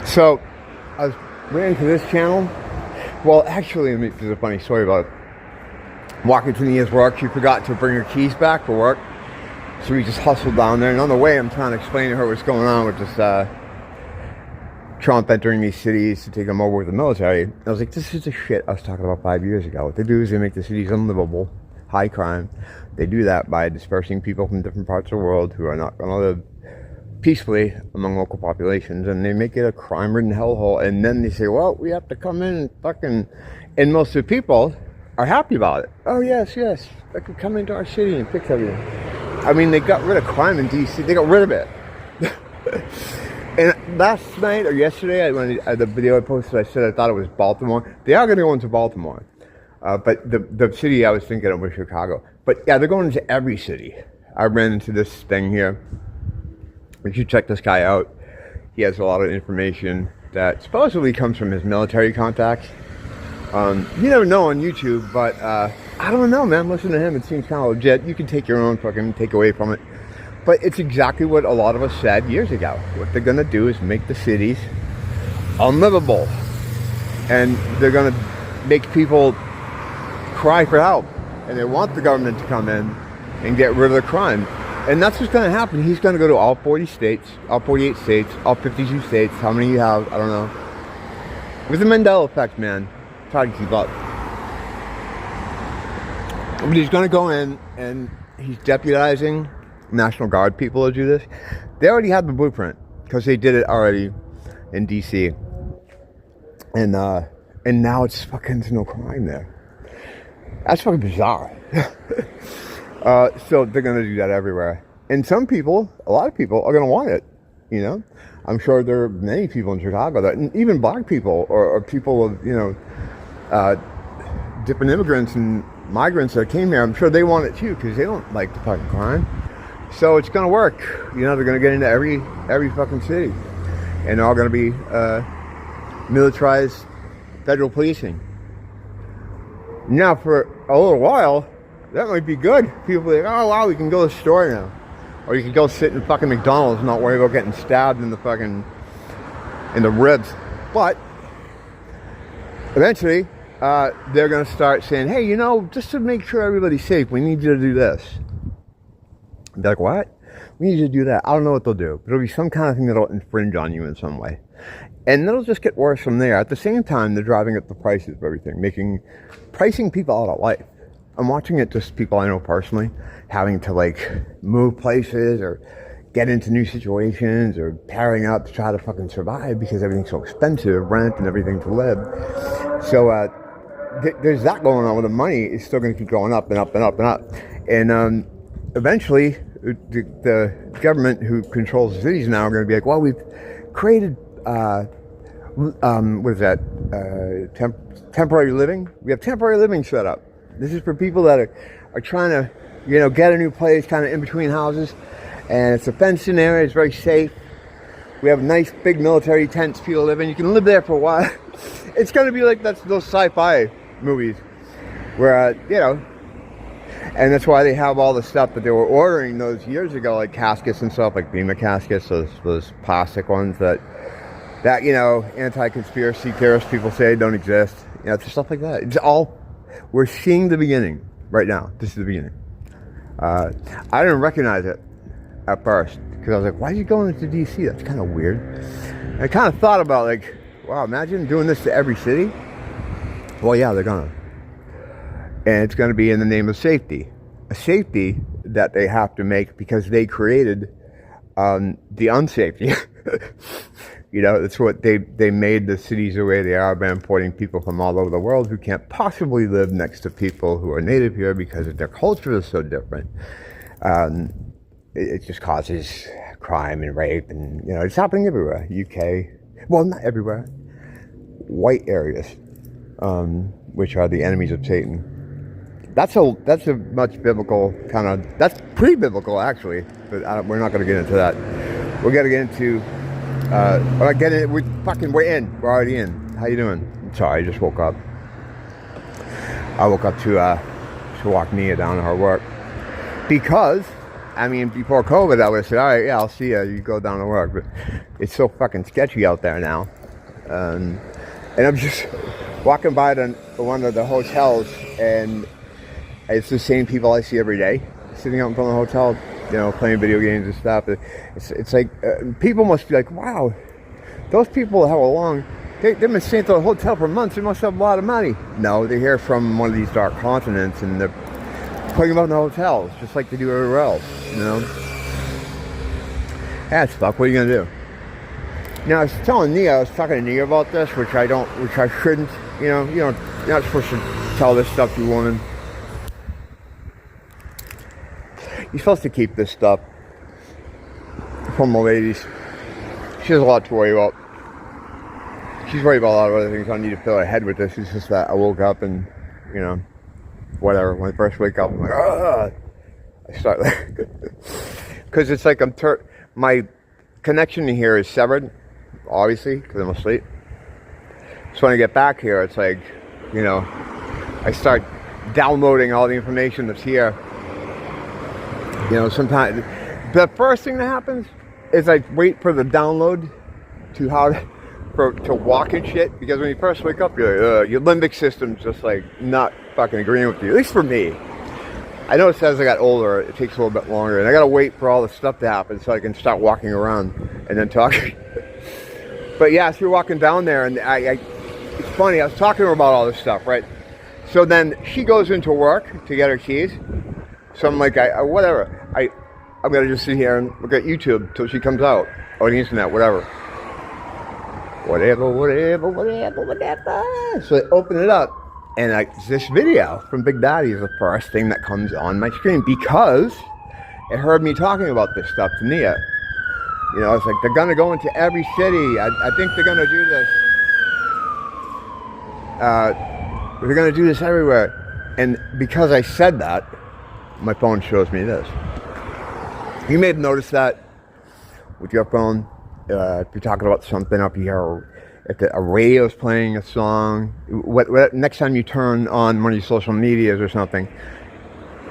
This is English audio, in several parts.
So, I ran to this channel. Well, actually, there's a funny story about it. Walking to Nia's work, she forgot to bring her keys back for work. So we just hustled down there. And on the way, I'm trying to explain to her what's going on with this Trump entering these cities to take them over with the military. I was like, this is the shit I was talking about 5 years ago. What they do is they make the cities unlivable, high crime. They do that by dispersing people from different parts of the world who are not going to live peacefully among local populations, and they make it a crime-ridden hellhole. And then they say, well, we have to come in and fucking... And most of the people are happy about it. Oh, yes, they can come into our city and fix everything. I mean, they got rid of crime in D.C. They got rid of it. And last night or yesterday, the video I posted, I said I thought it was Baltimore. They are going to go into Baltimore. But the city I was thinking of was Chicago. But yeah, they're going into every city. I ran into this thing here. You should check this guy out. He has a lot of information that supposedly comes from his military contacts. You never know on YouTube, but I don't know, man. Listen to him. It seems kind of legit. You can take your own fucking takeaway from it. But it's exactly what a lot of us said years ago. What they're going to do is make the cities unlivable. And they're going to make people cry for help. And they want the government to come in and get rid of the crime. And that's what's going to happen. He's going to go to all 40 states, all 48 states, all 52 states. How many you have, I don't know. With the Mandela effect, man. It's hard to keep up. But he's going to go in and he's deputizing National Guard people to do this. They already have the blueprint because they did it already in DC, and now it's fucking no crime there. That's fucking bizarre. So they're gonna do that everywhere, and some people, a lot of people, are gonna want it. You know, I'm sure there are many people in Chicago that, and even black people or people of different immigrants and migrants that came here. I'm sure they want it too because they don't like the fucking crime. So it's going to work. You know, they're going to get into every fucking city. And they're all going to be militarized federal policing. Now, for a little while, that might be good. People are like, oh, wow, we can go to the store now. Or you can go sit in fucking McDonald's and not worry about getting stabbed in the ribs. But eventually, they're going to start saying, hey, you know, just to make sure everybody's safe, we need you to do this. Be like, what? We need you to do that. I don't know what they'll do, but it'll be some kind of thing that'll infringe on you in some way. And it'll just get worse from there. At the same time, they're driving up the prices of everything, pricing people out of life. I'm watching it, just people I know personally, having to like move places or get into new situations or pairing up to try to fucking survive because everything's so expensive, rent and everything to live. So there's that going on with the money. It's still going to keep going up and up and up and up. And eventually, the government who controls the cities now are going to be like, well, we've created, what is that, temporary living? We have temporary living set up. This is for people that are trying to, you know, get a new place kind of in between houses. And it's a fenced-in area. It's very safe. We have nice big military tents people live in. You can live there for a while. It's going to be like those sci-fi movies where, you know, and that's why they have all the stuff that they were ordering those years ago, like caskets and stuff, like Beamer caskets, those plastic ones that you know, anti-conspiracy theorist people say don't exist. You know, it's stuff like that. It's all, we're seeing the beginning right now. This is the beginning. I didn't recognize it at first because I was like, why are you going into DC? That's kind of weird. And I kind of thought about like, wow, imagine doing this to every city. Well, yeah, they're gonna. And it's going to be in the name of safety. A safety that they have to make because they created the unsafety. You know, that's what they made the cities the way they are by importing people from all over the world who can't possibly live next to people who are native here because their culture is so different. It just causes crime and rape, and you know, it's happening everywhere. UK, well, not everywhere. White areas, which are the enemies of Satan. That's a much biblical kind of, that's pre-biblical actually, but we're not going to get into that. We're going to get into, we're in, we're already in. How you doing? Sorry, I just woke up. I woke up to walk Nia down to her work. Because, I mean, before COVID, I would have said, all right, yeah, I'll see you. You go down to work. But it's so fucking sketchy out there now. And I'm just walking by one of the hotels, and it's the same people I see every day sitting out in front of the hotel, playing video games and stuff. It's like people must be like, wow, those people they've been staying at the hotel for months. They must have a lot of money. No, they're here from one of these dark continents, and they're putting them out in the hotels just like they do everywhere else. That's fuck. What are you gonna do? Now I was talking to Nia about this, which I shouldn't. You're not supposed to tell this stuff to a woman. You're supposed to keep this stuff from the ladies. She has a lot to worry about. She's worried about a lot of other things. I don't need to fill her head with this. It's just that I woke up and, whatever. When I first wake up, I'm like, I start because it's like my connection to here is severed, obviously, because I'm asleep. So when I get back here, it's like, I start downloading all the information that's here. Sometimes the first thing that happens is I wait for the download to walk and shit, because when you first wake up, you're like, your limbic system's just like not fucking agreeing with you. At least for me. I noticed as I got older, it takes a little bit longer, and I gotta wait for all the stuff to happen so I can start walking around and then talking. But yeah, so you're walking down there, and it's funny, I was talking to her about all this stuff, right? So then she goes into work to get her keys. So I'm like, whatever. I'm gonna just sit here and look at YouTube till she comes out, or the internet, whatever. Whatever. So I open it up, and this video from Big Daddy is the first thing that comes on my screen, because it heard me talking about this stuff to Nia. It's like, they're gonna go into every city. I think they're gonna do this. They're gonna do this everywhere. And because I said that, my phone shows me this. You may have noticed that with your phone. If you're talking about something up here, or if a radio's playing a song, next time you turn on one of your social medias or something,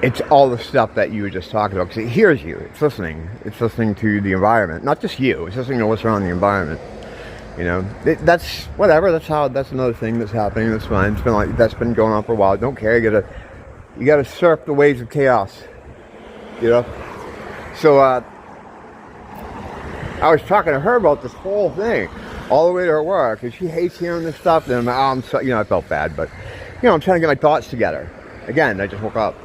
it's all the stuff that you were just talking about, because it hears you. It's listening. It's listening to the environment, not just you. It's listening to what's around the environment. That's whatever. That's another thing that's happening. That's fine. It's been that's been going on for a while. Don't care. You gotta surf the waves of chaos. So I was talking to her about this whole thing all the way to her work, and she hates hearing this stuff. And I felt bad, but I'm trying to get my thoughts together. Again, I just woke up,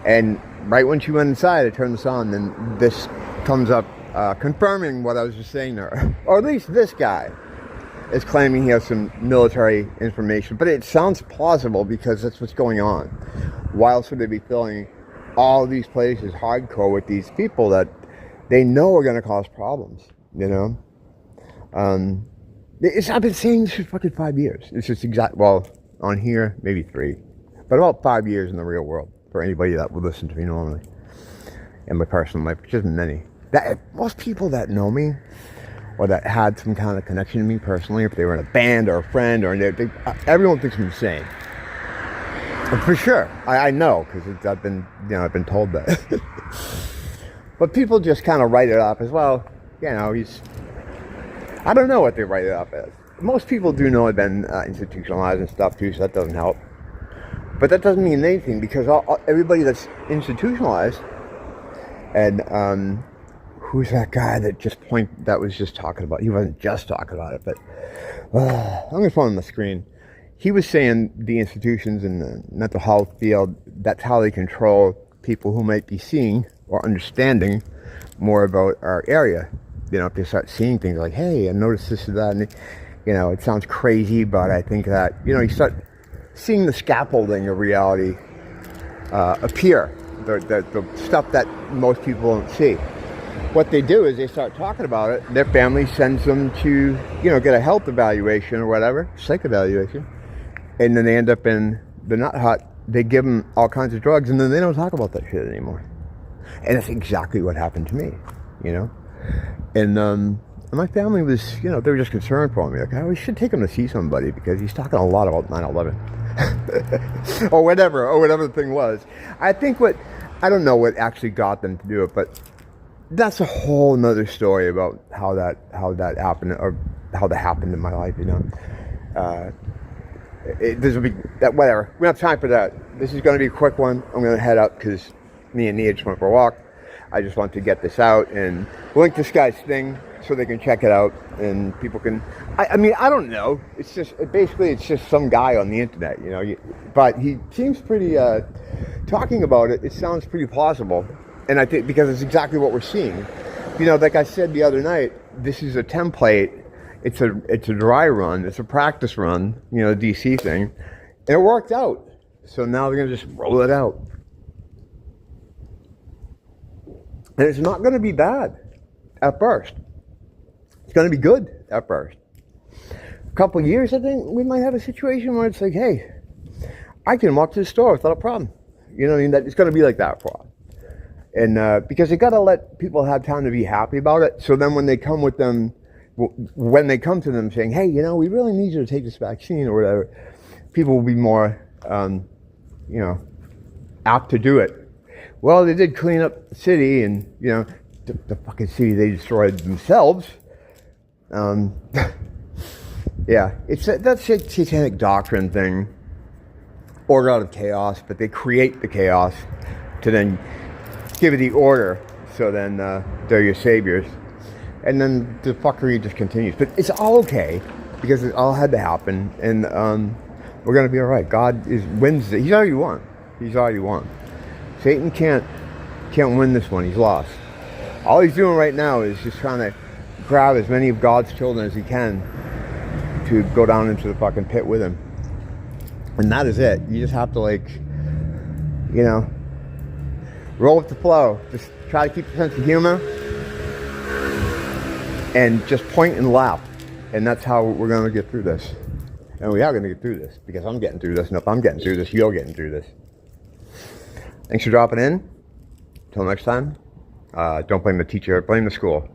and right when she went inside, I turned this on, and this comes up confirming what I was just saying to her. Or at least this guy is claiming he has some military information, but it sounds plausible because that's what's going on. Why else would they be filling all these places hardcore with these people that they know are going to cause problems? I've been saying this for fucking 5 years. It's just on here, maybe 3, but about 5 years in the real world for anybody that would listen to me normally. In my personal life, which isn't many. Most people that know me, or that had some kind of connection to me personally, if they were in a band or a friend, or everyone thinks I'm insane. For sure, I know, because I've been told that. But people just kind of write it up as well. I don't know what they write it up as. Most people do know I've been institutionalized and stuff too, so that doesn't help. But that doesn't mean anything, because everybody that's institutionalized, and who's that guy that was just talking about? He wasn't just talking about it, but I'm going to put it on the screen. He was saying the institutions in the mental health field, that's how they control people who might be seeing or understanding more about our area. If they start seeing things like, hey, I noticed this or that, and it sounds crazy, but I think that, you start seeing the scaffolding of reality appear, the stuff that most people don't see. What they do is they start talking about it. Their family sends them to, get a health evaluation or whatever, psych evaluation, and then they end up in the nut hut. They give them all kinds of drugs, and then they don't talk about that shit anymore. And that's exactly what happened to me, And my family was, they were just concerned for me. Like, oh, we should take him to see somebody because he's talking a lot about 9/11. or whatever the thing was. I don't know what actually got them to do it, but that's a whole nother story about how that happened, or how that happened in my life, This will be that, whatever. We don't have time for that. This is going to be a quick one. I'm going to head up because me and Nia just went for a walk. I just want to get this out and link this guy's thing so they can check it out and people can. I mean, I don't know. It's just some guy on the internet, But he seems pretty. Talking about it, it sounds pretty plausible, and I think because it's exactly what we're seeing. Like I said the other night, this is a template. It's a dry run. It's a practice run. The DC thing, and it worked out. So now they're gonna just roll it out, and it's not gonna be bad at first. It's gonna be good at first. A couple of years, I think we might have a situation where it's like, hey, I can walk to the store without a problem. That it's gonna be like that for a while. And because you gotta let people have time to be happy about it. So then when they come to them saying, hey, we really need you to take this vaccine or whatever, people will be more, apt to do it. Well, they did clean up the city and, the fucking city they destroyed themselves. Yeah, that's a satanic doctrine thing. Order out of chaos, but they create the chaos to then give it the order, so then they're your saviors. And then the fuckery just continues. But it's all okay, because it all had to happen, and we're going to be all right. God wins it. He's already won. Satan can't win this one. He's lost. All he's doing right now is just trying to grab as many of God's children as he can to go down into the fucking pit with him. And that is it. You just have to roll with the flow. Just try to keep a sense of humor and just point and laugh. And that's how we're going to get through this. And we are going to get through this because I'm getting through this. And if I'm getting through this, you're getting through this. Thanks for dropping in. Until next time, don't blame the teacher, blame the school.